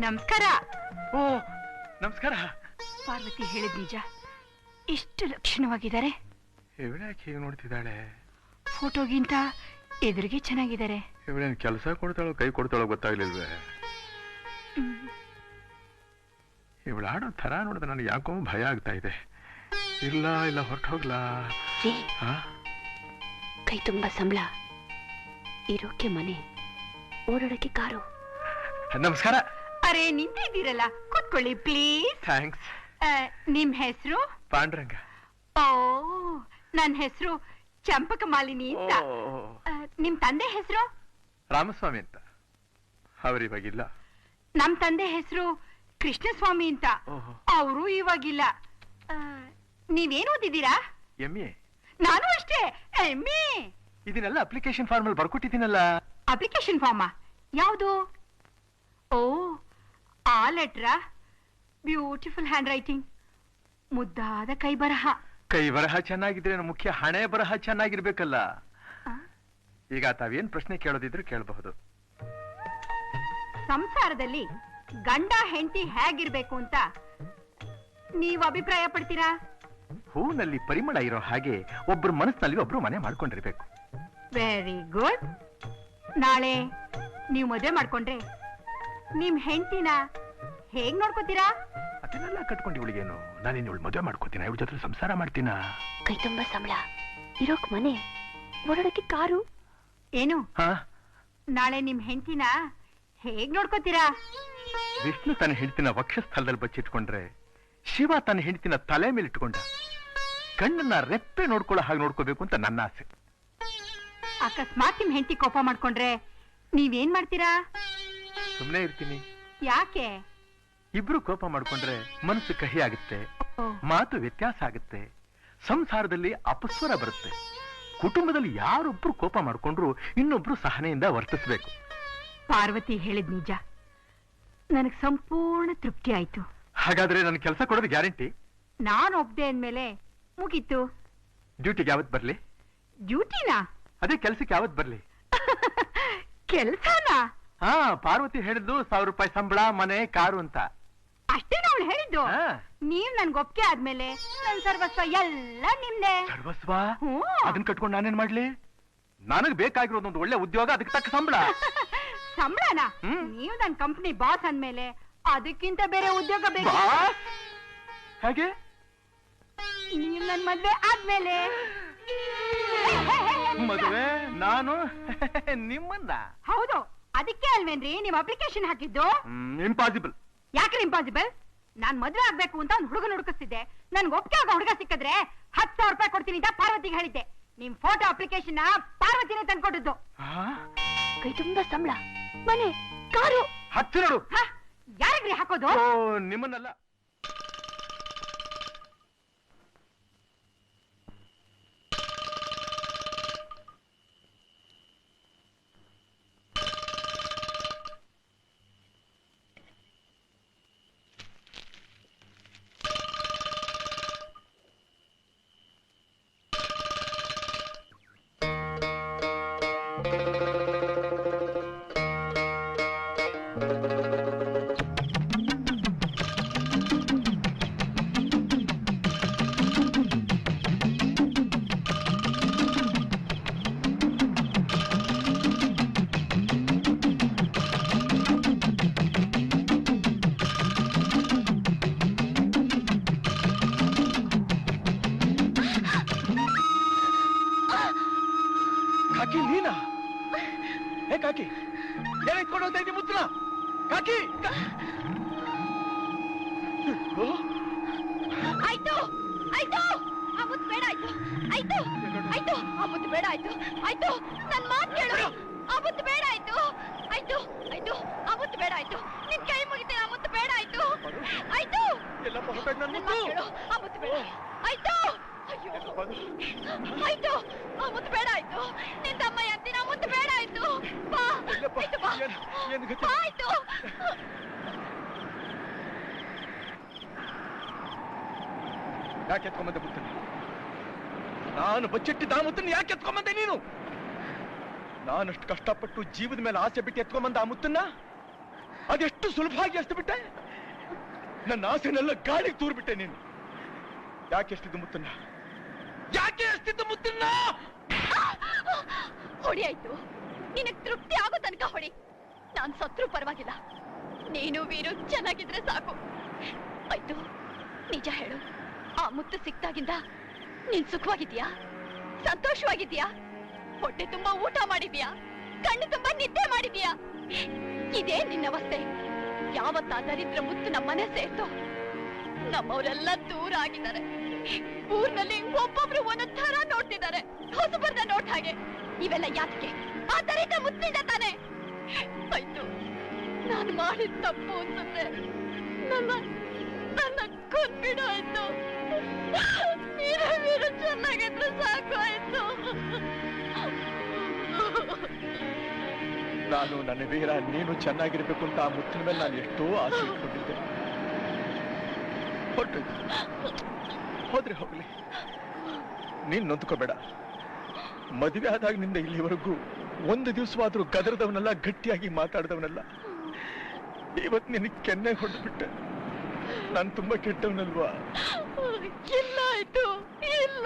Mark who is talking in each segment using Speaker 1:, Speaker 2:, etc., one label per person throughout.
Speaker 1: ನಮಸ್ಕಾರ.
Speaker 2: ಓ ನಮಸ್ಕಾರ.
Speaker 1: ಪಾರ್ವತಿ ಹೇಳಿದ್ ನಿಜ, ಇಷ್ಟು ಲಕ್ಷಣವಾಗಿದ್ದಾರೆ.
Speaker 2: ಇವಳ್ಯಾಕೆ ಹೀಗೆ ನೋಡ್ತಿದ್ದಾಳೆ?
Speaker 1: ಫೋಟೋಗಿಂತ ಎದುರಿಗೆ ಚೆನ್ನಾಗಿದ್ದಾರೆ.
Speaker 2: ಇವಳೇನು ಕೆಲಸ ಕೊಡ್ತಾಳೋ ಕೈ ಕೊಡ್ತಾಳೋ ಗೊತ್ತಾಗ್ಲಿಲ್ವೇ? ಇವಳು ಆಡೋ ಥರ ನೋಡಿದ್ರೆ ನನಗೆ ಯಾಕೋ ಭಯ ಆಗ್ತಾ ಇದೆ. ಇಲ್ಲ ಇಲ್ಲ ಹೊರಟು ಹೋಗ್ಲಾ?
Speaker 3: ಕೈ ತುಂಬಾ ಸಂಬಳ, ಇರೋಕೆ ಮನೆ, ಓಡಾಡಕ್ಕೆ ಕಾರು.
Speaker 2: ನಮಸ್ಕಾರ.
Speaker 1: ಅರೆ ನಿಂತಿದ್ದೀರಲ್ಲ, ಕೂತ್ಕೊಳ್ಳಿ ಪ್ಲೀಸ್.
Speaker 2: ಥ್ಯಾಂಕ್ಸ್.
Speaker 1: ನಿಮ್ ಹೆಸರು?
Speaker 2: ಪಾಂಡುರಂಗ.
Speaker 1: ಓ, ನನ್ನ ಹೆಸರು ಚಂಪಕ ಮಾಲಿನಿ ಅಂತ. ನಿಮ್ ತಂದೆ ಹೆಸರು?
Speaker 2: ರಾಮಸ್ವಾಮಿ ಅಂತ. ಅವರಿವಾಗಿಲ್ಲ.
Speaker 1: ನಮ್ ತಂದೆ ಹೆಸರು ಕೃಷ್ಣಸ್ವಾಮಿ ಅಂತ. ಅವರು ಇವಾಗಿಲ್ಲ. ನೀವೇನ್ ಓದಿದ್ದೀರಾ?
Speaker 2: MA.
Speaker 1: ನಾನು ಅಷ್ಟೇ, MA.
Speaker 2: ಇದನ್ನೆಲ್ಲ ಅಪ್ಲಿಕೇಶನ್ ಫಾರ್ಮ್ ಅಲ್ಲಿ ಬರ್ಕೊಟ್ಟಿದ್ದೀನಲ್ಲ.
Speaker 1: Application pharma? ಯಾವುದು? ಓ, ಆ ಲೆಟ್ರಾ? ಬ್ಯೂಟಿಫುಲ್ ಹ್ಯಾಂಡ್ ರೈಟಿಂಗ್, ಮುದ್ದಾದ ಕೈ ಬರಹ.
Speaker 2: ಕೈ ಬರಹ ಚೆನ್ನಾಗಿದ್ರೆ ಮುಖ್ಯ ಹಣೆ ಬರಹ ಚೆನ್ನಾಗಿರ್ಬೇಕಲ್ಲ. ಈಗ ತಾವೇನ್ ಪ್ರಶ್ನೆ ಕೇಳೋದಿದ್ರು ಕೇಳಬಹುದು.
Speaker 1: ಸಂಸಾರದಲ್ಲಿ ಗಂಡ ಹೆಂಡತಿ ಹೇಗಿರ್ಬೇಕು ಅಂತ ನೀವು ಅಭಿಪ್ರಾಯ ಪಡ್ತೀರಾ?
Speaker 2: ಹೂನಲ್ಲಿ ಪರಿಮಳ ಇರೋ ಹಾಗೆ ಒಬ್ರು ಮನಸ್ಸಿನಲ್ಲಿ ಒಬ್ರು ಮನೆ ಮಾಡ್ಕೊಂಡಿರ್ಬೇಕು.
Speaker 1: Very good. ನಾಳೆ ನೀವು ಮದುವೆ ಮಾಡ್ಕೊಂಡ್ರೆ ನಿಮ್ ಹೆಂಡತಿನ ಹೇಗ್ ನೋಡ್ಕೋತೀರಾ?
Speaker 2: ಅದನ್ನೆಲ್ಲ ಕಟ್ಕೊಂಡು ಇವಳಿಗೇನು, ನಾನಿನ್ ಇವಳು ಮದುವೆ ಮಾಡ್ಕೋತೀನ, ಇವಳ ಜೊತೆ ಸಂಸಾರ ಮಾಡ್ತೀನ.
Speaker 3: ಕೈ ತುಂಬಾ ಸಂಬಳ, ಇರೋಕ್ ಮನೆ, ಓಡಾಡಕ್ಕೆ ಕಾರು.
Speaker 1: ಏನು ನಾಳೆ ನಿಮ್ ಹೆಂಡತಿನ ಹೇಗ್ ನೋಡ್ಕೋತೀರಾ?
Speaker 2: ವಿಷ್ಣು ತನ್ನ ಹೆಂಡತಿನ ವಕ್ಷಸ್ಥಳದಲ್ಲಿ ಬಚ್ಚಿಟ್ಕೊಂಡ್ರೆ ಶಿವ ತನ್ನ ಹೆಂಡತಿನ ತಲೆ ಮೇಲೆ ಇಟ್ಕೊಂಡ. ಕಣ್ಣನ್ನ ರೆಪ್ಪೆ ನೋಡ್ಕೊಳ್ಳೋ ಹಾಗೆ ನೋಡ್ಕೋಬೇಕು ಅಂತ ನನ್ನ ಆಸೆ.
Speaker 1: ಅಕಸ್ಮಾತ್ ನಿಮ್ ಹೆಂಡತಿ ಕೋಪ ಮಾಡ್ಕೊಂಡ್ರೆ ನೀವೇನ್ ಮಾಡ್ತೀರಾ?
Speaker 2: ಸುಮ್ನೆ ಇರ್ತೀನಿ.
Speaker 1: ಯಾಕೆ?
Speaker 2: ಇಬ್ರು ಕೋಪ ಮಾಡ್ಕೊಂಡ್ರೆ ಮನಸ್ಸು ಕಹಿ ಆಗುತ್ತೆ, ಮಾತು ವ್ಯತ್ಯಾಸ ಆಗುತ್ತೆ, ಸಂಸಾರದಲ್ಲಿ ಅಪಸ್ವರ ಬರುತ್ತೆ. ಕುಟುಂಬದಲ್ಲಿ ಯಾರೊಬ್ರು ಕೋಪ ಮಾಡ್ಕೊಂಡ್ರು ಇನ್ನೊಬ್ರು ಸಹನೆಯಿಂದ ವರ್ತಿಸ್ಬೇಕು.
Speaker 1: ಪಾರ್ವತಿ ಹೇಳಿದ್ ನಿಜ, ನನಗ್ ಸಂಪೂರ್ಣ ತೃಪ್ತಿ ಆಯ್ತು.
Speaker 2: ಹಾಗಾದ್ರೆ ನನ್ ಕೆಲಸ ಕೊಡೋದು ಗ್ಯಾರಂಟಿ?
Speaker 1: ನಾನು ಒಪ್ದೆ ಅಂದ್ಮೇಲೆ ಮುಗೀತು.
Speaker 2: ಡ್ಯೂಟಿಗೆ ಯಾವತ್ ಬರ್ಲಿ?
Speaker 1: ಡ್ಯೂಟಿನಾ?
Speaker 2: ಅದೇ ಕೆಲ್ಸಕ್ಕೆ ಯಾವತ್ ಬರ್ಲಿ?
Speaker 1: ಕೆಲ್ಸನಾ?
Speaker 2: ಪಾರ್ವತಿ ಹೇಳಿದ್ದು 1000 ರೂಪಾಯಿ ಸಂಬಳ, ಮನೆ, ಕಾರು ಅಂತ.
Speaker 1: ಅಷ್ಟೇನ ಅವಳು ಹೇಳಿದ್ದು? ನೀವ್ ನನ್ಗೆ ಒಪ್ಪಿಗೆ ಆದ್ಮೇಲೆ ನನ್ ಸರ್ವಸ್ವ ಎಲ್ಲ ನಿಮ್ದೆ.
Speaker 2: ಸರ್ವಸ್ವ? ಅದನ್ನ ಕಟ್ಕೊಂಡು ನಾನೇನ್ ಮಾಡ್ಲಿ? ನನಗ್ ಬೇಕಾಗಿರೋದೊಂದು ಒಳ್ಳೆ ಉದ್ಯೋಗ, ಅದಕ್ಕೆ ತಕ್ಕ ಸಂಬಳ.
Speaker 1: ಸಂಬಳನಾ? ನೀವು ನನ್ ಕಂಪ್ನಿ ಬಾಸ್ ಅಂದ್ಮೇಲೆ ಅದಕ್ಕಿಂತ ಬೇರೆ ಉದ್ಯೋಗ ಬೇಕು.
Speaker 2: ಹಾಗೆ
Speaker 1: ನೀವ್ ನನ್ ಮದ್ವೆ ಆದ್ಮೇಲೆ?
Speaker 2: ಮದುವೆ ನಾನು ನಿಮ್ಮನ್ನ?
Speaker 1: ಹೌದು, ಅದಕ್ಕೆ ಅಲ್ವೇನ್ರಿ ನಿಮ್ ಅಪ್ಲಿಕೇಶನ್ ಹಾಕಿದ್ದು?
Speaker 2: ಇಂಪಾಸಿಬಲ್.
Speaker 1: ಯಾಕ್ರಿ ಇಂಪಾಸಿಬಲ್? ನಾನ್ ಮದ್ವೆ ಆಗ್ಬೇಕು ಅಂತ ಒಂದ್ ಹುಡುಗನ ಹುಡುಕಿಸ್ತಿದ್ದೆ. ನನ್ಗೆ ಒಪ್ಪಿಗೆ ಆಗೋ ಹುಡುಗ ಸಿಕ್ಕಿದ್ರೆ 10,000 ರೂಪಾಯಿ ಕೊಡ್ತೀನಿ ಅಂತ ಪಾರ್ವತಿಗೆ ಹೇಳಿದ್ದೆ. ನಿಮ್ ಫೋಟೋ ಅಪ್ಲಿಕೇಶನ್ ಪಾರ್ವತಿನೇ ತಂದ್ಕೊಟ್ಟಿದ್ದು.
Speaker 3: ಕೈ ತುಂಬಾ ಸಂಬಳ, ಮನೆ, ಕಾರು.
Speaker 2: ಹತ್ತು ನೋಡು.
Speaker 1: ಯಾರಿಗ್ರಿ ಹಾಕೋದು?
Speaker 2: ನಿಮ್ಮನ್ನಲ್ಲ. ಕಾಕಿ ಏನಿಟ್ಕೊಂಡು ಹೋಗ್ತಾ ಇದ್ದೀನಿ ಮುತ್ರ ಕಾಕಿ.
Speaker 3: ಆಯ್ತು ಆಯ್ತು, ಆ ಮುತ್ತು ಬೇಡ. ಆಯ್ತು ಆಯ್ತು ಆಯ್ತು, ಆ ಮುತ್ತು ಬೇಡ. ಆಯ್ತು ಆಯ್ತು, ನನ್ ಮಾತು ಕೇಳು. ಆ ಮುತ್ತು ಬೇಡ. ಆಯ್ತು ಆಯ್ತು ಆಯ್ತು, ಆ ಮುತ್ತು ಬೇಡ. ಆಯ್ತು, ನಿನ್ ಕೈ ಮುಗಿತೇನೆ. ಆ ಮುತ್ತು ಬೇಡ. ಆಯ್ತು ಆಯ್ತು, ಆ ಮುತ್ತು ಬೇಡ. ಆಯ್ತು ಆಯ್ತು, ಆ ಮುತ್ತು ಬೇಡ. ಆಯ್ತು, ನಿನ್ ತಮ್ಮ ಅಂತೀನಿ. ಆ ಮುತ್ತು ಬೇಡ. ಆಯ್ತು ಬಾ. ಆಯ್ತು ಬಾ. ಆಯ್ತು.
Speaker 2: ಯಾಕೆ ಎತ್ಕೊಂಬಂದೆ ಮುತ್ತನ್ನ? ನಾನು ಬಚ್ಚಿಟ್ಟಿದ್ದ ಆ ಮುತ್ತನ್ನ ಯಾಕೆ ಎತ್ಕೊಂಬಂದೆ ನೀನು? ನಾನಷ್ಟು ಕಷ್ಟಪಟ್ಟು ಜೀವದ ಮೇಲೆ ಆಸೆ ಬಿಟ್ಟು ಎತ್ಕೊಂಬಂದ ಆ ಮುತ್ತನ್ನ ಅದೆಷ್ಟು ಸುಲಭವಾಗಿ ಎಸ್ತು ನನ್ನ ಆಸೆನೆಲ್ಲ ಗಾಳಿಗೆ ತೂರ್ಬಿಟ್ಟೆ ನೀನು. ಯಾಕೆ ಎಷ್ಟಿದ್ದು ಮುತ್ತನ್ನ? ಯಾಕೆ ಎಷ್ಟಿದ್ದು ಮುತ್ತನ್ನ?
Speaker 3: ಹೊಡಿ ಆಯ್ತು. ನಿನಗ್ ತೃಪ್ತಿ ಆಗೋ ತನಕ ಹೊಡಿ. ನಾನ್ ಸತ್ರು ಪರವಾಗಿಲ್ಲ. ನೀನು ವೀರು ಚೆನ್ನಾಗಿದ್ರೆ ಸಾಕು. ಆಯ್ತು, ನಿಜ ಹೇಳು, ಆ ಮುತ್ತು ಸಿಕ್ತಾಗಿಂದ ನೀನ್ ಸುಖವಾಗಿದ್ಯಾ? ಸಂತೋಷವಾಗಿದ್ಯಾ? ಹೊಟ್ಟೆ ತುಂಬಾ ಊಟ ಮಾಡಿದ್ಯಾ? ಕಣ್ಣು ತುಂಬಾ ನಿದ್ದೆ ಮಾಡಿದ್ಯಾ? ಇದೇ ನಿನ್ನವಸ್ಥೆ. ಯಾವತ್ತ ದರಿದ್ರ ಮುತ್ತು ನಮ್ಮನೆ ಸೇರ್ತೋ ನಮ್ಮವರೆಲ್ಲ ದೂರ ಆಗಿದ್ದಾರೆ. ಊರ್ನಲ್ಲಿ ಒಬ್ಬೊಬ್ರು ಒಂದೊಂದ್ ತರ ನೋಡ್ತಿದ್ದಾರೆ, ಹೊಸಬರ್ದ ನೋಡ್ ಹಾಗೆ. ಇವೆಲ್ಲ ಯಾಕೆ? ಆ ದರಿದ್ರ ಮುತ್ತಿಂದ ತಾನೆ. ಆಯ್ತು, ನಾನು ಮಾಡಿದ ತಪ್ಪು ಅನ್ಸುತ್ತೆ. ನನ್ನ ಕೊಂದ್ಬಿಡು ಆಯ್ತು. ನೀನು ಚೆನ್ನಾಗಿದ್ರೆ ಸಾಕು ಆಯ್ತು.
Speaker 2: ನಾನು ನನ್ನ ವೀರ ನೀನು ಚೆನ್ನಾಗಿರ್ಬೇಕು ಅಂತ ಆ ಮುತ್ತಿನ ಮೇಲೆ ನಾನು ಎಷ್ಟೋ ಆಸೆ ಇಟ್ಕೊಂಡಿದ್ದೆ. ಹೋದ್ರೆ ಹೋಗ್ಲಿ, ನೀನ್ ನೊಂದ್ಕೋಬೇಡ. ಮದುವೆ ಆದಾಗಿನಿಂದ ಇಲ್ಲಿವರೆಗೂ ಒಂದು ದಿವಸವಾದ್ರೂ ಗದರದವನೆಲ್ಲ, ಗಟ್ಟಿಯಾಗಿ ಮಾತಾಡಿದವನಲ್ಲ. ಇವತ್ತು ನಿನಗೆ ಕೆನ್ನೆ ಹೊಡೆದ್ಬಿಟ್ಟೆ. ನಾನು ತುಂಬಾ ಕೆಟ್ಟವನಲ್ವಾ?
Speaker 3: ಇಲ್ಲ ಆಯ್ತು, ಇಲ್ಲ.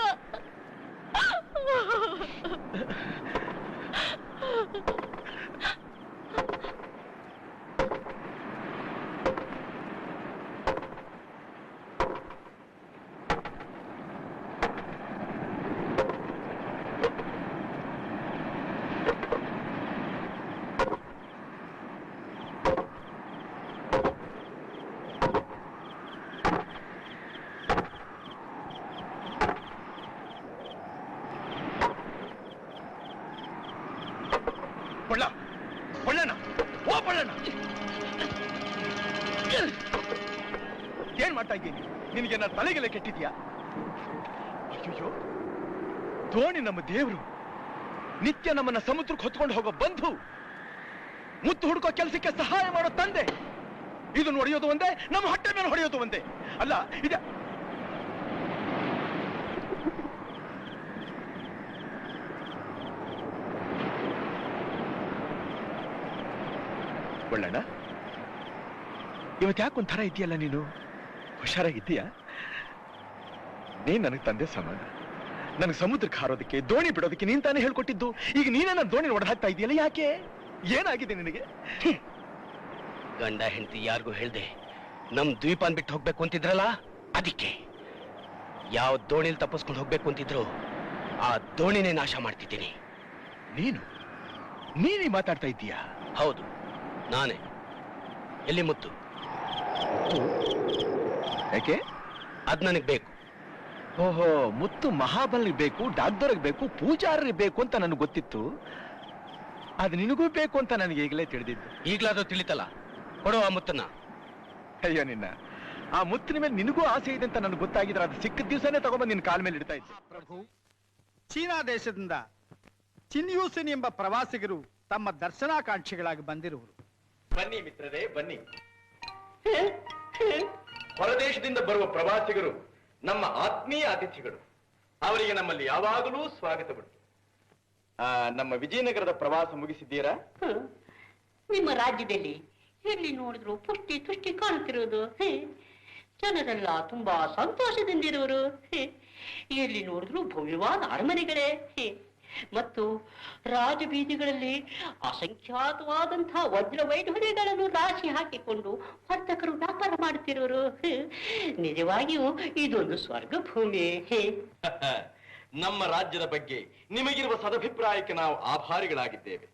Speaker 2: ಏನ್ ಮಾಡ್ತಾ ಇದ್ದೀನಿ? ನಿನಗೆ ನನ್ನ ತಲೆಗೆಲ್ಲ ಕೆಟ್ಟಿದ್ಯಾ? ಅಯ್ಯೋ, ದೋಣಿ ನಮ್ಮ ದೇವರು, ನಿತ್ಯ ನಮ್ಮನ್ನ ಸಮುದ್ರಕ್ಕೆ ಹೊತ್ಕೊಂಡು ಹೋಗೋ ಬಂಧು, ಮುತ್ತು ಹುಡುಕೋ ಕೆಲಸಕ್ಕೆ ಸಹಾಯ ಮಾಡೋ ತಂದೆ. ಇದನ್ನು ಹೊಡೆಯೋದು ಒಂದೇ, ನಮ್ಮ ಹೊಟ್ಟೆ ಮೇಲೆ ಹೊಡೆಯೋದು ಒಂದೇ. ಅಲ್ಲ ಇದ ಒಳ್ಳಣ್ಣ, ಇವತ್ತು ಯಾಕೊಂಥರ ಇದೆಯಲ್ಲ ನೀನು? ಹುಷಾರಾಗಿದ್ದೀಯಾ? ನೀನ್ ನನಗೆ ತಂದೆ ಸಮಾನ. ನನಗೆ ಸಮುದ್ರಕ್ಕೆ ಹಾರೋದಕ್ಕೆ, ದೋಣಿ ಬಿಡೋದಕ್ಕೆ ನೀನ್ ತಾನೇ ಹೇಳ್ಕೊಟ್ಟಿದ್ದು. ಈಗ ನೀನೇ ನನ್ನ ದೋಣಿ ಹೊಡೆದಾಕ್ತಾ ಇದೆಯಲ್ಲ, ಯಾಕೆ? ಏನಾಗಿದೆ ನಿನಗೆ?
Speaker 4: ಗಂಡ ಹೆಂಡತಿ ಯಾರಿಗೂ ಹೇಳ್ದೆ ನಮ್ ದ್ವೀಪನ್ ಬಿಟ್ಟು ಹೋಗ್ಬೇಕು ಅಂತಿದ್ರಲ್ಲ, ಅದಕ್ಕೆ ಯಾವ ದೋಣಿಲ್ ತಪ್ಪಿಸ್ಕೊಂಡು ಹೋಗ್ಬೇಕು ಅಂತಿದ್ರು ಆ ದೋಣಿನೇ ನಾಶ ಮಾಡ್ತಿದ್ದೀನಿ.
Speaker 2: ನೀನೇ ಮಾತಾಡ್ತಾ ಇದ್ದೀಯಾ?
Speaker 4: ಹೌದು, ನಾನೇ. ಎಲ್ಲಿ ಮುತ್ತು?
Speaker 2: ಯಾಕೆ?
Speaker 4: ಅದ್ ನನಗ್ ಬೇಕು.
Speaker 2: ಓಹೋ, ಮುತ್ತು ಮಹಾಬಲಿಗೆ ಬೇಕು, ಡಾಕ್ಟರ್ಗೆ ಬೇಕು, ಪೂಜಾರಿಗೆ ಬೇಕು ಅಂತ ನನಗೆ ಗೊತ್ತಿತ್ತು. ಅದು ನಿನಗೂ ಬೇಕು ಅಂತ ನನಗೆ ಈಗಲೇ ತಿಳಿದಿದ್ದು.
Speaker 4: ಈಗ್ಲಾದ್ರೂ ತಿಳಿತಲ್ಲ, ಕೊಡು ಆ ಮುತ್ತನ್ನ.
Speaker 2: ಅಯ್ಯೋ ನಿನ್ನ, ಆ ಮುತ್ತಿನ ಮೇಲೆ ನಿನಗೂ ಆಸೆ ಇದೆ ಅಂತ ನನಗೆ ಗೊತ್ತಾಗಿದ್ರೆ ಅದು ಸಿಕ್ಕ ದಿವಸನೇ ತಗೊಂಡ್ಬಂದು ನಿನ್ನ ಕಾಲ ಮೇಲೆ ಇಡ್ತಾ ಇದ್ದೆ.
Speaker 5: ಪ್ರಭು, ಚೀನಾ ದೇಶದಿಂದ ಚಿನ್ಯೂಸಿನ್ ಎಂಬ ಪ್ರವಾಸಿಗರು ತಮ್ಮ ದರ್ಶನಾಕಾಂಕ್ಷಿಗಳಾಗಿ ಬಂದಿರುವರು.
Speaker 2: ಬನ್ನಿ ಮಿತ್ರರೇ, ಬನ್ನಿ. ಹೊರದೇಶದಿಂದ ಬರುವ ಪ್ರವಾಸಿಗರು ನಮ್ಮ ಆತ್ಮೀಯ ಅತಿಥಿಗಳು. ಅವರಿಗೆ ನಮ್ಮಲ್ಲಿ ಯಾವಾಗಲೂ ಸ್ವಾಗತ ಬಿಟ್ಟು. ನಮ್ಮ ವಿಜಯನಗರದ ಪ್ರವಾಸ ಮುಗಿಸಿದ್ದೀರಾ?
Speaker 6: ನಿಮ್ಮ ರಾಜ್ಯದಲ್ಲಿ ಎಲ್ಲಿ ನೋಡಿದ್ರು ಪುಷ್ಟಿ ತುಷ್ಟಿ ಕಾಣುತ್ತಿರುವುದು. ಜನರೆಲ್ಲ ತುಂಬಾ ಸಂತೋಷದಿಂದಿರುವರು. ಎಲ್ಲಿ ನೋಡಿದ್ರು ಭವ್ಯವಾದ ಅರಮನೆಗಳೇ ಮತ್ತು ರಾಜಬೀದಿಗಳಲ್ಲಿ ಅಸಂಖ್ಯಾತವಾದಂತಹ ವಜ್ರ ವೈಢೂರ್ಯಗಳನ್ನು ರಾಶಿ ಹಾಕಿಕೊಂಡು ವರ್ತಕರು ವ್ಯಾಪಾರ ಮಾಡುತ್ತಿರುವರು. ನಿಜವಾಗಿಯೂ ಇದೊಂದು ಸ್ವರ್ಗ ಭೂಮಿ.
Speaker 2: ನಮ್ಮ ರಾಜ್ಯದ ಬಗ್ಗೆ ನಿಮಗಿರುವ ಸದಭಿಪ್ರಾಯಕ್ಕೆ ನಾವು ಆಭಾರಿಗಳಾಗಿದ್ದೇವೆ.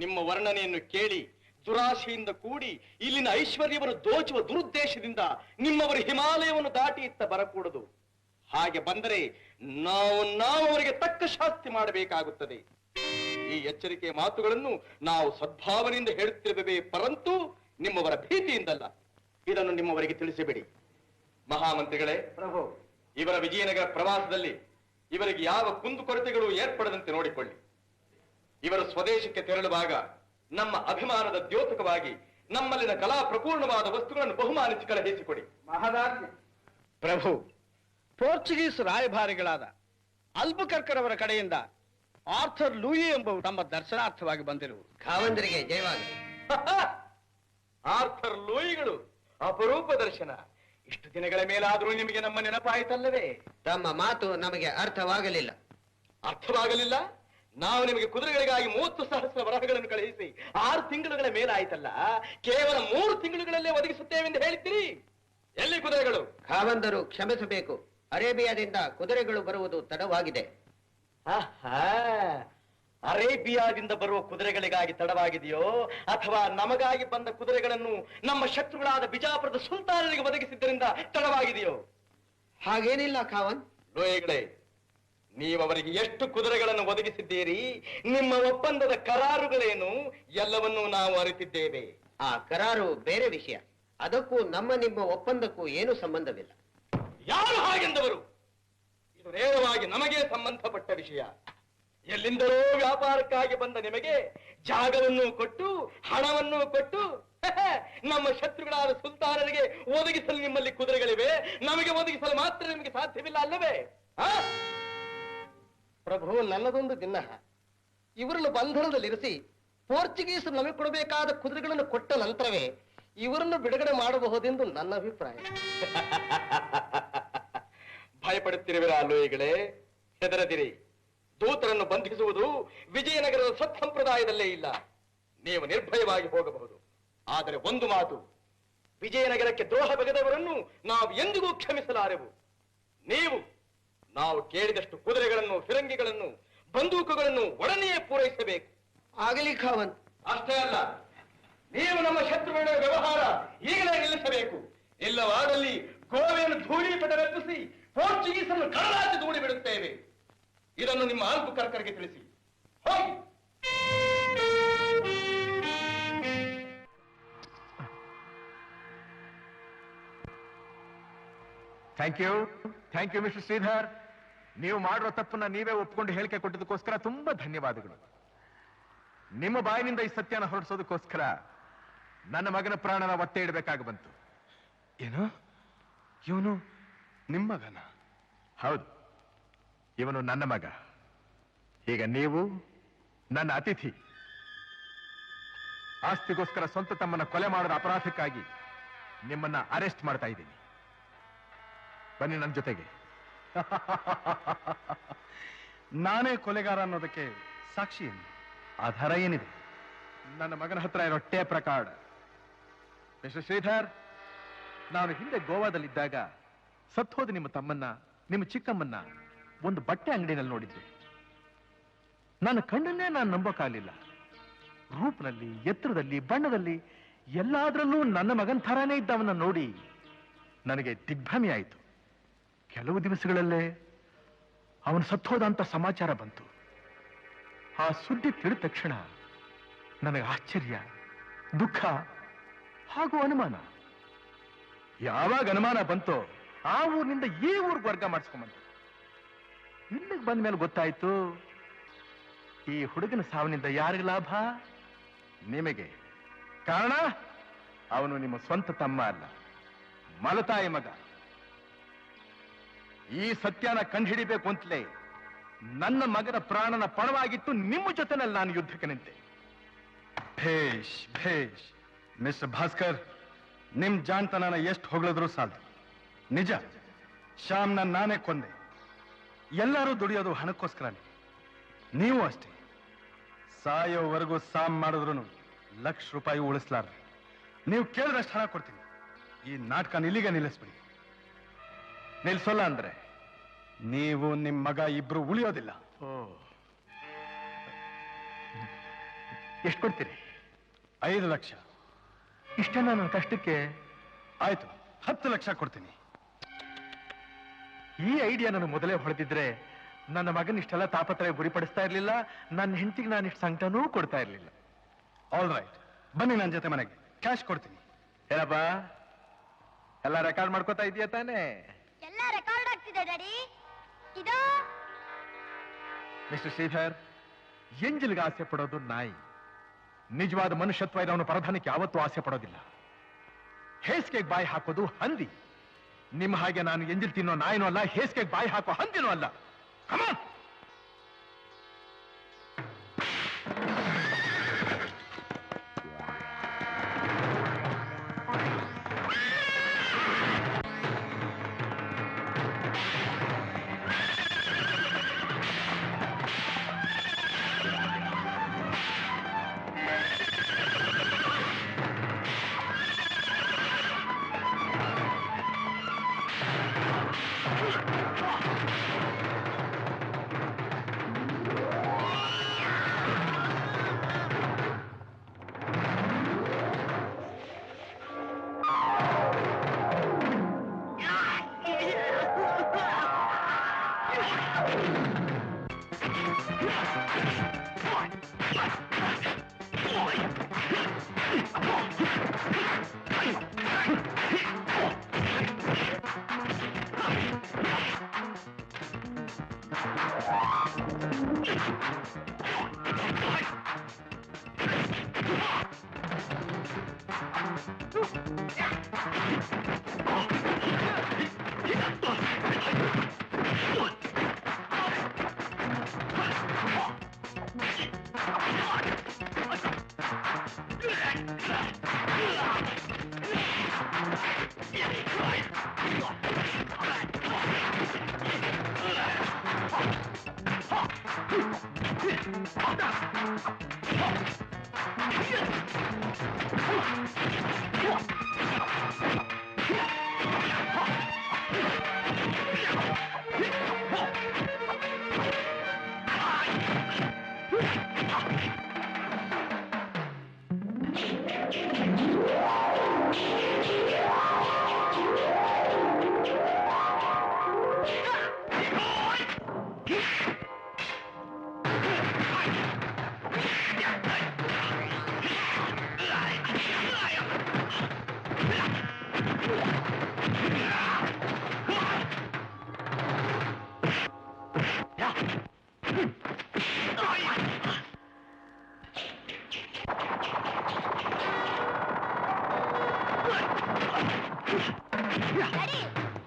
Speaker 2: ನಿಮ್ಮ ವರ್ಣನೆಯನ್ನು ಕೇಳಿ ದುರಾಶೆಯಿಂದ ಕೂಡಿ ಇಲ್ಲಿನ ಐಶ್ವರ್ಯವನ್ನು ದೋಚುವ ದುರುದ್ದೇಶದಿಂದ ನಿಮ್ಮವರು ಹಿಮಾಲಯವನ್ನು ದಾಟಿ ಇತ್ತ ಬರಕೂಡದು. ಹಾಗೆ ಬಂದರೆ ನಾವು ಅವರಿಗೆ ತಕ್ಕ ಶಾಸ್ತಿ ಮಾಡಬೇಕಾಗುತ್ತದೆ. ಈ ಎಚ್ಚರಿಕೆಯ ಮಾತುಗಳನ್ನು ನಾವು ಸದ್ಭಾವನೆಯಿಂದ ಹೇಳುತ್ತಿರುತ್ತೇವೆ, ಪರಂತು ನಿಮ್ಮವರ ಭೀತಿಯಿಂದಲ್ಲ. ಇದನ್ನು ನಿಮ್ಮವರಿಗೆ ತಿಳಿಸಿಬಿಡಿ. ಮಹಾಮಂತ್ರಿಗಳೇ, ಪ್ರಭು, ಇವರ ವಿಜಯನಗರ ಪ್ರವಾಸದಲ್ಲಿ ಇವರಿಗೆ ಯಾವ ಕುಂದುಕೊರತೆಗಳು ಏರ್ಪಡದಂತೆ ನೋಡಿಕೊಳ್ಳಿ. ಇವರು ಸ್ವದೇಶಕ್ಕೆ ತೆರಳುವಾಗ ನಮ್ಮ ಅಭಿಮಾನದ ದ್ಯೋತಕವಾಗಿ ನಮ್ಮಲ್ಲಿನ ಕಲಾ ಪ್ರಪೂರ್ಣವಾದ ವಸ್ತುಗಳನ್ನು ಬಹುಮಾನಿಸಿ ಕಳುಹಿಸಿಕೊಡಿ.
Speaker 5: ಮಹಾರಾಜ ಪ್ರಭು, ಪೋರ್ಚುಗೀಸ್ ರಾಯಭಾರಿಗಳಾದ ಅಲ್ಬುಕರ್ಕರವರ ಕಡೆಯಿಂದ ಆರ್ಥರ್ ಲೂಯಿ ಎಂಬುವರು ತಮ್ಮ ದರ್ಶನಾರ್ಥವಾಗಿ ಬಂದಿರುವರು.
Speaker 4: ಕಾವಂದರಿಗೆ ಜಯವಾಗಲಿ.
Speaker 2: ಆರ್ಥರ್ ಲೂಯಿಗಳು ಅಪರೂಪ ದರ್ಶನ. ಇಷ್ಟು ದಿನಗಳ ಮೇಲಾದರೂ ನಿಮಗೆ ನಮ್ಮ ನೆನಪಾಯಿತಲ್ಲವೇ?
Speaker 7: ತಮ್ಮ ಮಾತು ನಮಗೆ ಅರ್ಥವಾಗಲಿಲ್ಲ.
Speaker 2: ಅರ್ಥವಾಗಲಿಲ್ಲ? ನಾವು ನಿಮಗೆ ಕುದುರೆಗಳಿಗಾಗಿ 30,000 ವರಹಗಳನ್ನು ಕಳುಹಿಸಿ 6 ತಿಂಗಳುಗಳ ಮೇಲಾಯ್ತಲ್ಲ, ಕೇವಲ 3 ತಿಂಗಳುಗಳಲ್ಲೇ ಒದಗಿಸುತ್ತೇವೆಂದು ಹೇಳಿದ್ದೀರಿ. ಎಲ್ಲಿ ಕುದುರೆಗಳು?
Speaker 7: ಖಾವಂದರು ಕ್ಷಮಿಸಬೇಕು, ಅರೇಬಿಯಾದಿಂದ ಕುದುರೆಗಳು ಬರುವುದು ತಡವಾಗಿದೆ.
Speaker 2: ಅರೇಬಿಯಾದಿಂದ ಬರುವ ಕುದುರೆಗಳಿಗಾಗಿ ತಡವಾಗಿದೆಯೋ ಅಥವಾ ನಮಗಾಗಿ ಬಂದ ಕುದುರೆಗಳನ್ನು ನಮ್ಮ ಶತ್ರುಗಳಾದ ಬಿಜಾಪುರದ ಸುಲ್ತಾನರಿಗೆ ಒದಗಿಸಿದ್ದರಿಂದ ತಡವಾಗಿದೆಯೋ?
Speaker 7: ಹಾಗೇನಿಲ್ಲ ಖಾವನ್.
Speaker 2: ಲೋಯಿಗಳೇ, ನೀವವರಿಗೆ ಎಷ್ಟು ಕುದುರೆಗಳನ್ನು ಒದಗಿಸಿದ್ದೀರಿ, ನಿಮ್ಮ ಒಪ್ಪಂದದ ಕರಾರುಗಳೇನು, ಎಲ್ಲವನ್ನೂ ನಾವು ಅರಿತಿದ್ದೇವೆ.
Speaker 7: ಆ ಕರಾರು ಬೇರೆ ವಿಷಯ. ಅದಕ್ಕೂ ನಿಮ್ಮ ಒಪ್ಪಂದಕ್ಕೂ ಏನು ಸಂಬಂಧವಿಲ್ಲ.
Speaker 2: ಯಾರು ಹಾಗೆಂದವರು? ಇದು ನೇರವಾಗಿ ನಮಗೆ ಸಂಬಂಧಪಟ್ಟ ವಿಷಯ. ಎಲ್ಲಿಂದಲೋ ವ್ಯಾಪಾರಕ್ಕಾಗಿ ಬಂದ ನಿಮಗೆ ಜಾಗವನ್ನು ಕೊಟ್ಟು ಹಣವನ್ನು ಕೊಟ್ಟು ನಮ್ಮ ಶತ್ರುಗಳಾದ ಸುಲ್ತಾನರಿಗೆ ಒದಗಿಸಲು ನಿಮ್ಮಲ್ಲಿ ಕುದುರೆಗಳಿವೆ, ನಮಗೆ ಒದಗಿಸಲು ಮಾತ್ರ ನಿಮಗೆ ಸಾಧ್ಯವಿಲ್ಲ ಅಲ್ಲವೇ?
Speaker 5: ಪ್ರಭು, ನನ್ನದೊಂದು ದಿನ ಇವರನ್ನು ಬಂಧನದಲ್ಲಿರಿಸಿ ಪೋರ್ಚುಗೀಸರು ನಮಗೆ ಕೊಡಬೇಕಾದ ಕುದುರೆಗಳನ್ನು ಕೊಟ್ಟ ನಂತರವೇ ಇವರನ್ನು ಬಿಡುಗಡೆ ಮಾಡಬಹುದೆಂದು ನನ್ನ ಅಭಿಪ್ರಾಯ.
Speaker 2: ಭಯಪಡುತ್ತಿರುವಿರಾ ಲೋಯಿಗಳೇ? ಹೆದರದಿರಿ. ದೂತರನ್ನು ಬಂಧಿಸುವುದು ವಿಜಯನಗರದ ಸತ್ಸಂಪ್ರದಾಯದಲ್ಲೇ ಇಲ್ಲ. ನೀವು ನಿರ್ಭಯವಾಗಿ ಹೋಗಬಹುದು. ಆದರೆ ಒಂದು ಮಾತು, ವಿಜಯನಗರಕ್ಕೆ ದ್ರೋಹ ಬಗೆದವರನ್ನು ನಾವು ಎಂದಿಗೂ ಕ್ಷಮಿಸಲಾರೆವು. ನಾವು ಕೇಳಿದಷ್ಟು ಕುದುರೆಗಳನ್ನು, ಫಿರಂಗಿಗಳನ್ನು, ಬಂದೂಕುಗಳನ್ನು ಒಡನೆಯೇ ಪೂರೈಸಬೇಕು.
Speaker 7: ಆಗಲಿ ಖಾವನ್.
Speaker 2: ಅಷ್ಟೇ ಅಲ್ಲ, ನೀವು ನಮ್ಮ ಶತ್ರುಗಳ ವ್ಯವಹಾರ ಈಗಲೇ ನಿಲ್ಲಿಸಬೇಕು. ಇಲ್ಲವಾದಲ್ಲಿ ಗೋವೆಯನ್ನು ಧೂಳೀಪಟವೆಬ್ಬಿಸಿ ಪೋರ್ಚುಗೀಸರನ್ನು ಕಡಲಾಚೆ ದೂಡಿ ಬಿಡುತ್ತೇವೆ. ಇದನ್ನು ನಿಮ್ಮ ಆಲ್ಬುಕರ್ಕರಿಗೆ ತಿಳಿಸಿ. ಹೋಗಿ. Thank you mister Sridhar. ನೀವು ಮಾಡಿರೋ ತಪ್ಪನ್ನ ನೀವೇ ಒಪ್ಪಿಕೊಂಡು ಹೇಳಿಕೆ ಕೊಟ್ಟದಕ್ಕೋಸ್ಕರ ತುಂಬಾ ಧನ್ಯವಾದಗಳು. ನಿಮ್ಮ ಬಾಯಿನಿಂದ ಈ ಸತ್ಯನ ಹೊರಡಿಸೋದಕ್ಕೋಸ್ಕರ ನನ್ನ ಮಗನ ಪ್ರಾಣನ ಒತ್ತೆ ಇಡಬೇಕಾಗಿ ಬಂತು. ಏನು? ಇವನು ನಿಮ್ಮ ಮಗನ? ಹೌದು, ಇವನು ನನ್ನ ಮಗ. ಈಗ ನೀವು ನನ್ನ ಅತಿಥಿ. ಆಸ್ತಿಗೋಸ್ಕರ ಸ್ವಂತ ತಮ್ಮನ್ನ ಕೊಲೆ ಮಾಡೋದ ಅಪರಾಧಕ್ಕಾಗಿ ನಿಮ್ಮನ್ನ ಅರೆಸ್ಟ್ ಮಾಡ್ತಾ ಇದ್ದೀನಿ. ಬನ್ನಿ ನನ್ನ ಜೊತೆಗೆ.
Speaker 5: ನಾನೇ ಕೊಲೆಗಾರ ಅನ್ನೋದಕ್ಕೆ ಸಾಕ್ಷಿ ಏನು?
Speaker 2: ಆಧಾರ ಏನಿದೆ? ನನ್ನ ಮಗನ ಹತ್ರ ಇರೋ ಟೇಪ್ ರೆಕಾರ್ಡ್. ಮಿಸ್ಟರ್ ಶ್ರೀಧರ್, ನಾನು ಹಿಂದೆ ಗೋವಾದಲ್ಲಿದ್ದಾಗ ಸತ್ತೋದ ನಿಮ್ಮ ತಮ್ಮನ್ನ, ನಿಮ್ಮ ಚಿಕ್ಕಮ್ಮನ್ನ ಒಂದು ಬಟ್ಟೆ ಅಂಗಡಿನಲ್ಲಿ ನೋಡಿದ್ದೆ. ನನ್ನ ಕಣ್ಣನ್ನೇ ನಾನು ನಂಬೋಕ್ಕಾಗಲಿಲ್ಲ. ರೂಪದಲ್ಲಿ, ಎತ್ತರದಲ್ಲಿ, ಬಣ್ಣದಲ್ಲಿ ಎಲ್ಲಾದ್ರಲ್ಲೂ ನನ್ನ ಮಗನ ಥರಾನೇ ಇದ್ದವನ್ನ ನೋಡಿ ನನಗೆ ದಿಗ್ಭ್ರಮೆ ಆಯಿತು. ಕೆಲವು ದಿವಸಗಳಲ್ಲೇ ಅವನು ಸತ್ತೋದ ಅಂತ ಸಮಾಚಾರ ಬಂತು. ಆ ಸುದ್ದಿ ತಿಳಿದ ತಕ್ಷಣ ನನಗೆ ಆಶ್ಚರ್ಯ, ದುಃಖ ಹಾಗೂ ಅನುಮಾನ. ಯಾವಾಗ ಅನುಮಾನ ಬಂತೋ ಆ ಊರಿನಿಂದ ಈ ಊರಿಗೆ ವರ್ಗ ಮಾಡಿಸ್ಕೊಂಬಂತು. ಇಲ್ಲಿಗೆ ಬಂದ ಮೇಲೆ ಗೊತ್ತಾಯ್ತು, ಈ ಹುಡುಗನ ಸಾವಿನಿಂದ ಯಾರಿಗೆ ಲಾಭ? ನಿಮಗೆ. ಕಾರಣ ಅವನು ನಿಮ್ಮ ಸ್ವಂತ ತಮ್ಮ ಅಲ್ಲ, ಮಲತಾಯಿ ಮಗ. ಈ ಸತ್ಯನ ಕಂಡುಹಿಡಿಬೇಕು ಅಂತಲೇ ನನ್ನ ಮಗನ ಪ್ರಾಣನ ಪಣವಾಗಿತ್ತು ನಿಮ್ಮ ಜೊತೆನಲ್ಲಿ ನಾನು ಯುದ್ಧಕ್ಕೆ ನಿಂತೆ.
Speaker 5: ಭೇಷ್ ಭೇಷ್. ಮಿಸ್ಟರ್ ಭಾಸ್ಕರ್, ನಿಮ್ ಜಾಣ್ತನನ ಎಷ್ಟು ಹೊಗಳಿದ್ರು ಸಾಲದು. ನಿಜ, ಶ್ಯಾಮ್ನ ನಾನೇ ಕೊಂದೆ. ಎಲ್ಲರೂ ದುಡಿಯೋದು ಹಣಕ್ಕೋಸ್ಕರನೇ. ನೀವು ಅಷ್ಟೇ. ಸಾಯೋವರೆಗೂ ಸಾಮ್ ಮಾಡಿದ್ರು ₹1,00,000 ಉಳಿಸ್ಲಾರ್ರಿ. ನೀವು ಕೇಳಿದಷ್ಟು ಹಣ ಕೊಡ್ತೀನಿ. ಈ ನಾಟಕ ಇಲ್ಲಿಗೆ ನಿಲ್ಲಿಸ್ಬಿಡಿ.
Speaker 2: ನಿಲ್ಸೋಲ್ಲ ಅಂದ್ರೆ
Speaker 5: ನೀವು ನಿಮ್ಮ ಮಗ ಇಬ್ರು ಉಳಿಯೋದಿಲ್ಲ.
Speaker 2: ಎಷ್ಟು ಕೊಡ್ತೀರಿ?
Speaker 5: 5 ಲಕ್ಷ.
Speaker 2: ಇಷ್ಟ ನನ್ನ ಕಷ್ಟಕ್ಕೆ?
Speaker 5: ಆಯ್ತು, 10 ಲಕ್ಷ ಕೊಡ್ತೀನಿ.
Speaker 2: ಈ ಐಡಿಯಾ ನಾನು ಮೊದಲೇ ಹೊಳೆದಿದ್ರೆ ನನ್ನ ಮಗನ ಇಷ್ಟೆಲ್ಲ ತಾಪತ್ರಯ ಗುರಿಪಡಿಸ್ತಾ ಇರ್ಲಿಲ್ಲ, ನನ್ನ ಹೆಂಡತಿಗೆ ನಾನು ಇಷ್ಟು ಸಂಕಟನೂ ಕೊಡ್ತಾ ಇರ್ಲಿಲ್ಲ.
Speaker 5: ಆಲ್ ರೈಟ್, ಬನ್ನಿ ನನ್ನ ಜೊತೆ ಮನೆಗೆ. ಕ್ಯಾಶ್ ಕೊಡ್ತೀನಿ.
Speaker 2: ಹೇಳಪ್ಪ, ಎಲ್ಲ ರೆಕಾರ್ಡ್ ಮಾಡ್ಕೋತಾ ಇದೀಯ ತಾನೇ?
Speaker 3: ಎಲ್ಲ ರೆಕಾರ್ಡ್ ಆಗ್ತಿದೆ ಡ್ಯಾಡಿ. ಇದು
Speaker 2: ಮಿಸ್ಟರ್ ಶ್ರೀಧರ್, ಎಂಜಲ್ಗೆ ಆಸೆ ಪಡೋದು ನಾಯಿ. ನಿಜವಾದ ಮನುಷ್ಯತ್ವ ಇರೋನು ಪರಧನಕ್ಕೆ ಯಾವತ್ತೂ ಆಸೆ ಪಡೋದಿಲ್ಲ. ಹೇಸಿಗೆಗೆ ಬಾಯಿ ಹಾಕೋದು ಹಂದಿ. ನಿಮ್ಮ ಹಾಗೆ ನಾನು ಎಂಜಲ್ ತಿನ್ನೋ ನಾಯಿನೂ ಅಲ್ಲ, ಹೇಸಿಗೆಗೆ ಬಾಯಿ ಹಾಕೋ ಹಂದಿನೂ ಅಲ್ಲ. Come on!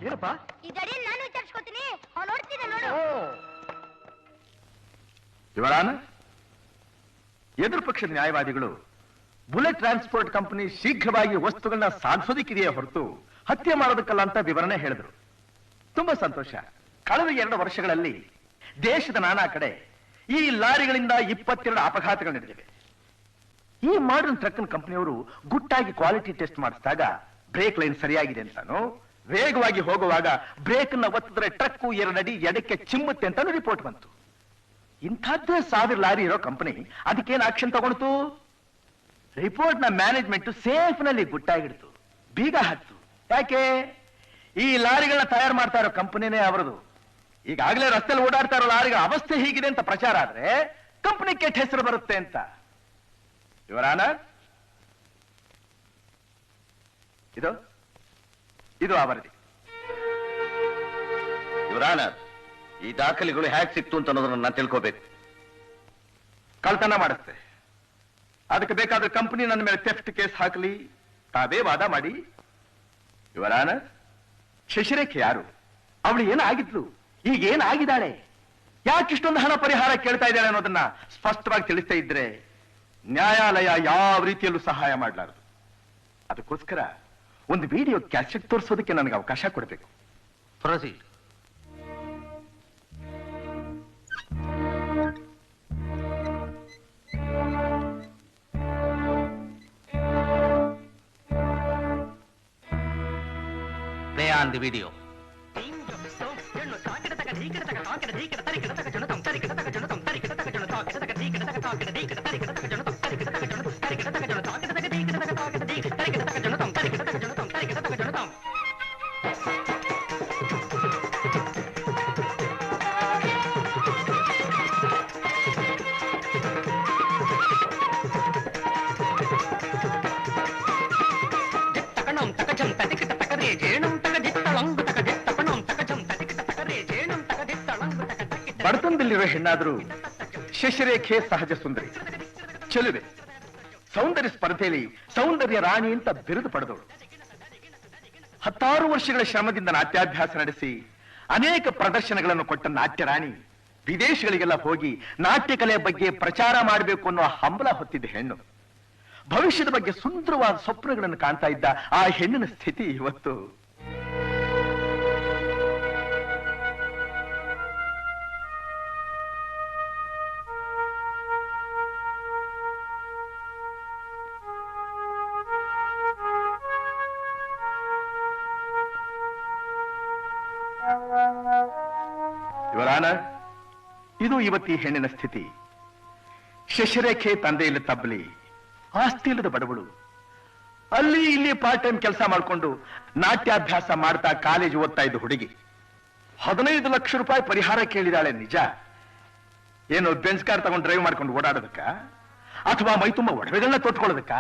Speaker 2: ಏನಪ್ಪ
Speaker 3: ಈ ಗಾಡಿಯಲ್ಲಿ ನಾನು ವಿಚಾರಿಸ್ಕೊತೀನಿ ಅವ್ನು ನೋಡ್ತಿದ್ದೆ ನೋಡು
Speaker 2: ಇವರಾನ ಎದುರು ಪಕ್ಷದ ನ್ಯಾಯವಾದಿಗಳು ಬುಲೆಟ್ ಟ್ರಾನ್ಸ್ಪೋರ್ಟ್ ಕಂಪನಿ ಶೀಘ್ರವಾಗಿ ವಸ್ತುಗಳನ್ನ ಸಾಗಿಸೋದಕ್ಕಿದೆಯೇ ಹೊರತು ಹತ್ಯೆ ಮಾಡೋದಕ್ಕಲ್ಲ ಅಂತ ವಿವರಣೆ ಹೇಳಿದ್ರು. ತುಂಬಾ ಸಂತೋಷ. ಕಳೆದ 2 ವರ್ಷಗಳಲ್ಲಿ ದೇಶದ ನಾನಾ ಕಡೆ ಈ ಲಾರಿಗಳಿಂದ 22 ಅಪಘಾತಗಳು ನಡೆದಿವೆ. ಈ ಮಾಡರ್ನ್ ಟ್ರಕ್ ಕಂಪನಿಯವರು ಗುಟ್ಟಾಗಿ ಕ್ವಾಲಿಟಿ ಟೆಸ್ಟ್ ಮಾಡಿಸಿದಾಗ ಬ್ರೇಕ್ ಲೈನ್ ಸರಿಯಾಗಿದೆ ಅಂತಾನು, ವೇಗವಾಗಿ ಹೋಗುವಾಗ ಬ್ರೇಕ್ ಅನ್ನ ಒತ್ತಿದ್ರೆ ಟ್ರಕ್ 2 ಅಡಿ ಎಡಕ್ಕೆ ಚಿಮ್ಮುತ್ತೆ ಅಂತಾನು ರಿಪೋರ್ಟ್ ಬಂತು. ಇಂಥದ್ದೇ 1000 ಲಾರಿ ಇರೋ ಕಂಪನಿ ಅದಕ್ಕೇನು ಆಕ್ಷನ್ ತಗೊಂಡು? ರಿಪೋರ್ಟ್ ನ ಮ್ಯಾನೇಜ್ಮೆಂಟ್ ಸೇಫ್ ನಲ್ಲಿ ಗುಟ್ಟಾಗಿಡ್ತು, ಬೀಗ ಹಾಕ್ತು. ಯಾಕೆ? ಈ ಲಾರಿಗಳನ್ನ ತಯಾರು ಮಾಡ್ತಾ ಇರೋ ಕಂಪನಿನೇ ಅವರದು. ಈಗಾಗಲೇ ರಸ್ತೆಯಲ್ಲಿ ಓಡಾಡ್ತಾ ಇರೋ ಲಾರಿಗಳ ಅವಸ್ಥೆ ಹೀಗಿದೆ ಅಂತ ಪ್ರಚಾರ ಆದ್ರೆ ಕಂಪನಿ ಕೆಟ್ಟ ಹೆಸರು ಬರುತ್ತೆ ಅಂತ. ಇವರಾನ ಇದು ಆ ವರದಿ.
Speaker 8: ಇವರಾನ ಈ ದಾಖಲೆಗಳು ಹ್ಯಾಕ್ ಸಿಕ್ತು ಅಂತ ಅನ್ನೋದನ್ನ ನಾನು ತಿಳ್ಕೋಬೇಕು.
Speaker 2: ಕಳ್ತನ ಮಾಡುತ್ತೆ. ಅದಕ್ಕೆ ಬೇಕಾದ್ರೆ ಕಂಪನಿ ನನ್ನ ಮೇಲೆ ಥೆಫ್ಟ್ ಕೇಸ್ ಹಾಕಲಿ, ತಾವೇ ವಾದ ಮಾಡಿ. ಇವರಾನ ಶಶಿರೇಖೆ ಯಾರು? ಅವಳು ಏನಾಗಿದ್ಲು? ಈಗ ಏನಾಗಿದ್ದಾಳೆ? ಯಾಕಿಷ್ಟೊಂದು ಹಣ ಪರಿಹಾರ ಕೇಳ್ತಾ ಇದ್ದಾಳೆ ಅನ್ನೋದನ್ನ ಸ್ಪಷ್ಟವಾಗಿ ತಿಳಿಸ್ತಾ ಇದ್ರೆ ನ್ಯಾಯಾಲಯ ಯಾವ ರೀತಿಯಲ್ಲೂ ಸಹಾಯ ಮಾಡಲಾರದು. ಅದಕ್ಕೋಸ್ಕರ ಒಂದು ವಿಡಿಯೋ ಕ್ಯಾಸೆಟ್ ತೋರಿಸೋದಕ್ಕೆ ನನಗೆ ಅವಕಾಶ ಕೊಡಬೇಕು.
Speaker 8: Proceed. Play on the video.
Speaker 2: ಬಡತನದಲ್ಲಿರುವ ಹೆಣ್ಣಾದರೂ ಶಶಿರೇಖೆ ಸಹಜ ಸುಂದರಿ, ಚೆಲುವೆ, ಸೌಂದರ್ಯ ಸ್ಪರ್ಧೆಯಲ್ಲಿ ಸೌಂದರ್ಯ ರಾಣಿ ಅಂತ ಬಿರುದು ಪಡೆದವಳು. 16 ವರ್ಷಗಳ ಶ್ರಮದಿಂದ ನಾಟ್ಯಾಭ್ಯಾಸ ನಡೆಸಿ ಅನೇಕ ಪ್ರದರ್ಶನಗಳನ್ನು ಕೊಟ್ಟ ನಾಟ್ಯ ರಾಣಿ ವಿದೇಶಗಳಿಗೆಲ್ಲ ಹೋಗಿ ನಾಟ್ಯ ಕಲೆಯ ಬಗ್ಗೆ ಪ್ರಚಾರ ಮಾಡಬೇಕು ಅನ್ನೋ ಹಂಬಲ ಹೊತ್ತಿದ್ದ ಹೆಣ್ಣು. ಭವಿಷ್ಯದ ಬಗ್ಗೆ ಸುಂದರವಾದ ಸ್ವಪ್ನಗಳನ್ನು ಕಾಣ್ತಾ ಇದ್ದ ಆ ಹೆಣ್ಣಿನ ಸ್ಥಿತಿ ಇವತ್ತು. ಇವರಾನ ಇದು ಇವತ್ತಿ ಹೆಣ್ಣಿನ ಸ್ಥಿತಿ. ಶಶಿರೇಖೆ ತಂದೆಯಲ್ಲಿ ತಬ್ಬಲಿ, ಆಸ್ತಿ ಇಲ್ಲದ ಬಡವಳು, ಅಲ್ಲಿ ಇಲ್ಲಿ ಪಾರ್ಟ್ ಟೈಮ್ ಕೆಲಸ ಮಾಡಿಕೊಂಡು ನಾಟ್ಯಾಭ್ಯಾಸ ಮಾಡ್ತಾ ಕಾಲೇಜ್ ಓದ್ತಾ ಇದ್ದ ಹುಡುಗಿ 15 ಲಕ್ಷ ರೂಪಾಯಿ ಪರಿಹಾರ ಕೇಳಿದಾಳೆ. ನಿಜ ಏನು ಬೆಂಚ್ ಕಾರ್ ತಗೊಂಡು ಡ್ರೈವ್ ಮಾಡ್ಕೊಂಡು ಓಡಾಡೋದಕ್ಕ, ಅಥವಾ ಮೈ ತುಂಬ ಒಡವೆಗಳನ್ನ ತೊಟ್ಕೊಳ್ಳೋದಕ್ಕ?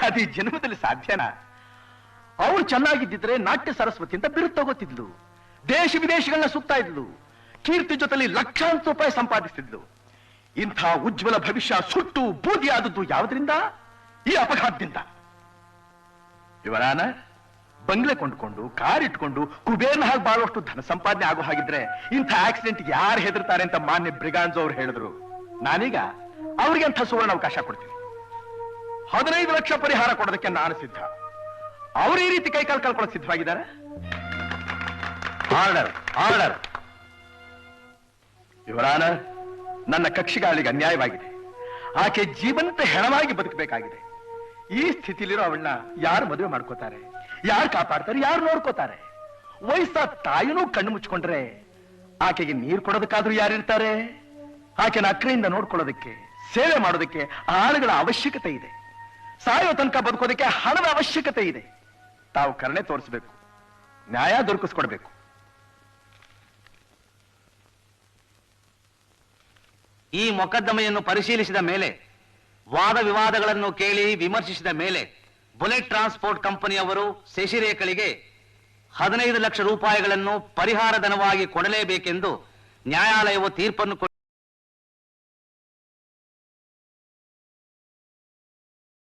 Speaker 2: ಅದು ಈ ಜನ್ಮದಲ್ಲಿ ಸಾಧ್ಯನಾ? ಅವಳು ಚೆನ್ನಾಗಿದ್ದಿದ್ರೆ ನಾಟ್ಯ ಸರಸ್ವತಿ ಅಂತ ಬಿರುದು ತಗೋತಿದ್ಲು, ದೇಶ ವಿದೇಶಗಳನ್ನ ಸುತ್ತಾ ಇದ್ಲು, ಕೀರ್ತಿ ಜೊತೆಲಿ ಲಕ್ಷಾಂತರ ರೂಪಾಯಿ ಸಂಪಾದಿಸ್ತಿದ್ಲು. ಇಂಥ ಉಜ್ವಲ ಭವಿಷ್ಯ ಸುಟ್ಟು ಬೂದಿ ಆದದ್ದು ಯಾವುದರಿಂದ? ಈ ಅಪಘಾತದಿಂದ. ಇವರಾನ ಬಂಗ್ಲೆ ಕೊಂಡ್ಕೊಂಡು ಕಾರ್ ಇಟ್ಕೊಂಡು ಕುಬೇರ್ನ ಹಾಗೆ ಬಾಳುವಷ್ಟು ಧನ ಸಂಪಾದನೆ ಆಗೋ ಹಾಗಿದ್ರೆ ಇಂಥ ಆಕ್ಸಿಡೆಂಟ್ ಯಾರು ಹೆದರ್ತಾರೆ ಅಂತ ಮಾನ್ಯ ಬ್ರಿಗಾನ್ಸ್ ಅವ್ರು ಹೇಳಿದ್ರು. ನಾನೀಗ ಅವ್ರಿಗೆ ಅಂಥ ಸುವರ್ಣ ಅವಕಾಶ ಕೊಡ್ತೀನಿ. 15 ಲಕ್ಷ ಪರಿಹಾರ ಕೊಡೋದಕ್ಕೆ ನಾನು ಸಿದ್ಧ. ಅವ್ರು ಈ ರೀತಿ ಕೈಕಾಲು ಕಳ್ಕೊಳ್ಳೋಕೆ ಸಿದ್ಧವಾಗಿದ್ದಾರೆ. Order order. ಇವರಾನ ನನ್ನ ಕಕ್ಷಿಗಾಳಿಗೆ ಅನ್ಯಾಯವಾಗಿದೆ. ಆಕೆ ಜೀವಂತ ಹೆಣವಾಗಿ ಬದುಕಬೇಕಾಗಿದೆ. ಈ ಸ್ಥಿತಿಲಿರೋ ಅವಳನ್ನ ಯಾರು ಮದುವೆ ಮಾಡ್ಕೋತಾರೆ, ಯಾರು ಕಾಪಾಡ್ತಾರೆ, ಯಾರು ನೋಡ್ಕೋತಾರೆ? ವಯಸ್ಸಾದ ತಾಯಿನೂ ಕಣ್ಣು ಮುಚ್ಕೊಂಡ್ರೆ ಆಕೆಗೆ ನೀರು ಕೊಡೋದಕ್ಕಾದ್ರೂ ಯಾರಿರ್ತಾರೆ? ಆಕೆನ ಅಕ್ರೆಯಿಂದ ನೋಡ್ಕೊಳ್ಳೋದಕ್ಕೆ, ಸೇವೆ ಮಾಡೋದಕ್ಕೆ ಆಳುಗಳ ಅವಶ್ಯಕತೆ ಇದೆ. ಸಾಯೋ ತನಕ ಬದುಕೋದಕ್ಕೆ ಹಣದ ಅವಶ್ಯಕತೆ ಇದೆ. ತಾವು ಕರುಣೆ ತೋರಿಸಬೇಕು, ನ್ಯಾಯ ದೊರಕಿಸ್ಕೊಡ್ಬೇಕು.
Speaker 9: ಈ ಮೊಕದ್ದಮೆಯನ್ನು ಪರಿಶೀಲಿಸಿದ ಮೇಲೆ, ವಾದ ವಿವಾದಗಳನ್ನು ಕೇಳಿ ವಿಮರ್ಶಿಸಿದ ಮೇಲೆ ಬುಲೆಟ್ ಟ್ರಾನ್ಸ್ಪೋರ್ಟ್ ಕಂಪನಿಯವರು ಶಶಿರೇಖಳಿಗೆ 15 ಲಕ್ಷ ರೂಪಾಯಿಗಳನ್ನು ಪರಿಹಾರ ಧನವಾಗಿ ಕೊಡಲೇಬೇಕೆಂದು ನ್ಯಾಯಾಲಯವು ತೀರ್ಪನ್ನು